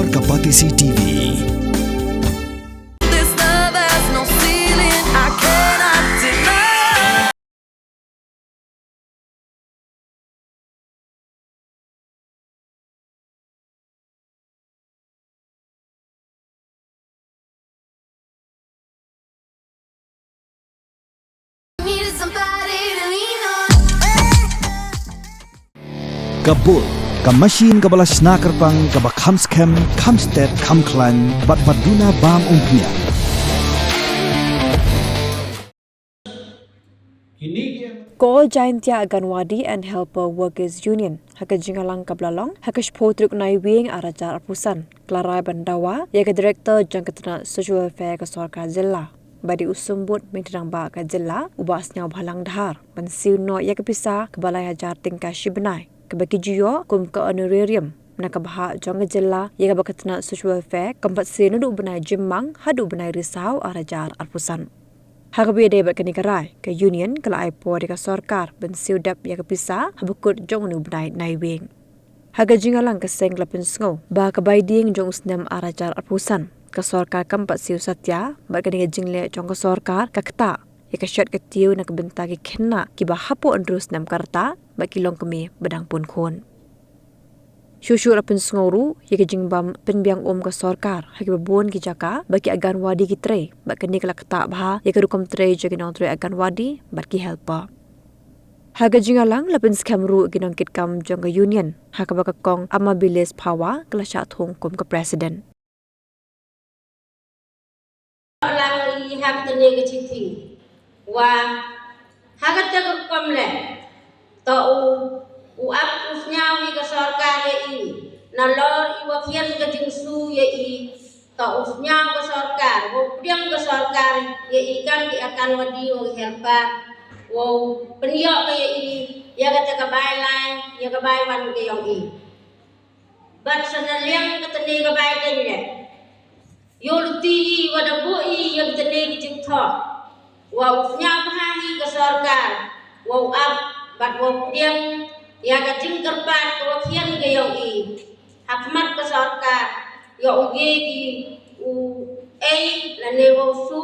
Explore Kapatisi TV. This love has no ceiling, I cannot deny. Needed somebody to lean on. Kabul, ka machine ka balas snacker pang ka ba kamskem, kamstet, kamklan, bat maduna bam umpnya. Call Jaintia Anganwadi and Helper Workers Union. Haka jingalang kablalong, haka shpotruk na iwing arajar apusan. Klarai Dawa, yaga Director Tnat Social Welfare ka Sarkar Jilla. Badi usumbut mintirang ba ka Jilla, ubasnya bhalang dahar. Ban Siew no yaga pisa kabalai Hajar tingka Bnai. Kabaki juyo kum ka honorarium. Nakabaha jong Jilla, yaga ba Tnat Social Welfare, kampat sinu du Bnai jimmang, hadu Bnai risau arajar apusan. Hagabi ada kini karai ke union kala aipo deka sarkar ben siudap ya kepisa habukut jong nu Bnai naiwing. Haga jingalang ke seng lapin sngo ba ka baiding jong usnam arajar apusan ke sarkar kampat siu satya ba kini jingle jong ke sarkar ka kata ya ka syat ke tiu na kebenta ki kena ki ba hapo andrus nam karta ba kilong kemi bedang pun khon. Shushu lapin sngoru ya ke jingbam penbiang ke sarkar hagi babon ki jaka baki Anganwadi ki tre ba kini kala kata bah ya ke rukom tre jagi nong tre Anganwadi ba ki helper. Haga jingalang lapin skamru ginong kit kam jong ke union haka ba kong amabilis pawa kala sya thong kum ke president. Lang ihap tene ke citi wa haga jaga komle to uap usnya wi ke sarkar ye i na lor i wakian ke jingsu ye i to usnya ke sarkar wo priang ke sarkar ye i kan ki Anganwadi wo helper wo penyo ke ye i ya ke ka bai lai ya ke bai wan ke yong i bat sanaliang ke tene ke bai den le Yolti wada bui yang tene ki tho wa usnya phahi ka sarkar wa ab bat wa priang ya ka jing karpat wa khian ge yong i hakmat ka sarkar ya uge ki u ei la ne wo su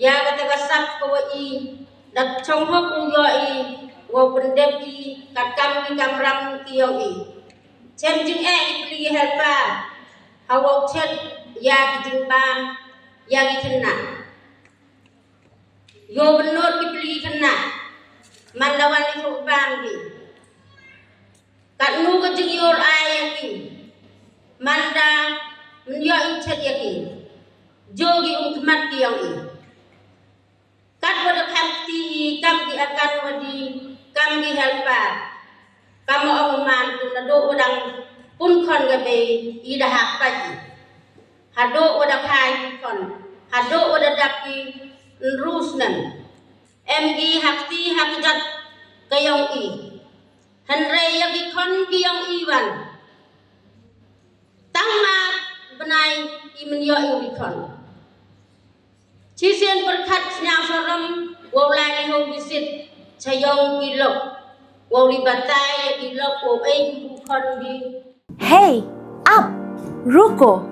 ya ka ta sak ko i dak chong ho ku yo i wa pendep ki katam ki kamram ki yong i chem jing e i pli helpa hawo chet ya ki jingban ya ki kena yo benot ki pli kena mandawan ki ubam ki kat nu ke jingur ay ki manda menyo inchet ya ki jogi kemat ki yang i kat wada kamti kam ki Anganwadi kam ki helpa kam oman tu na do udang pun kon ga be i da hak pa ji hado wada khai kon hado wada dapi rusnan mg hakti hakjat kayong i henre yagi kon kiyong iwan tangma Bnai i menyo i kon chisen berkat nyang soram wo lai ho visit chayong kilok wo libatai kilok wo ei kon bi Hey, up, ruko.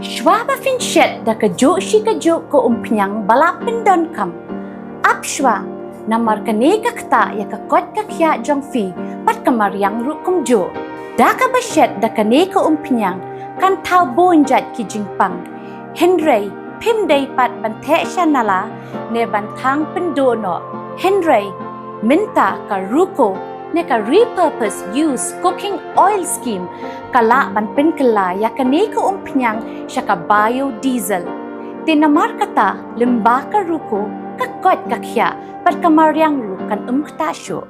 Shwa ba finshet da ka jo shi ka jo ko umpnyang balapin don kam. Up shwa, namar ka ne ka kta ya ka kot ka kya jong fi pat kamaryang rukum jo. Da ka ba shet da ka ne ka umpnyang kan tau bonjat ki jingpang. Henry, pim day pat bante siya nala ne bantang pendono. Henry, minta ka ruko ne ka repurpose use cooking oil scheme kala ban pen kala ya kane ko umpnyang siya ka biodiesel tinamar kata limba ka ruko ka kot ka kya pat kamaryang rukan kta syo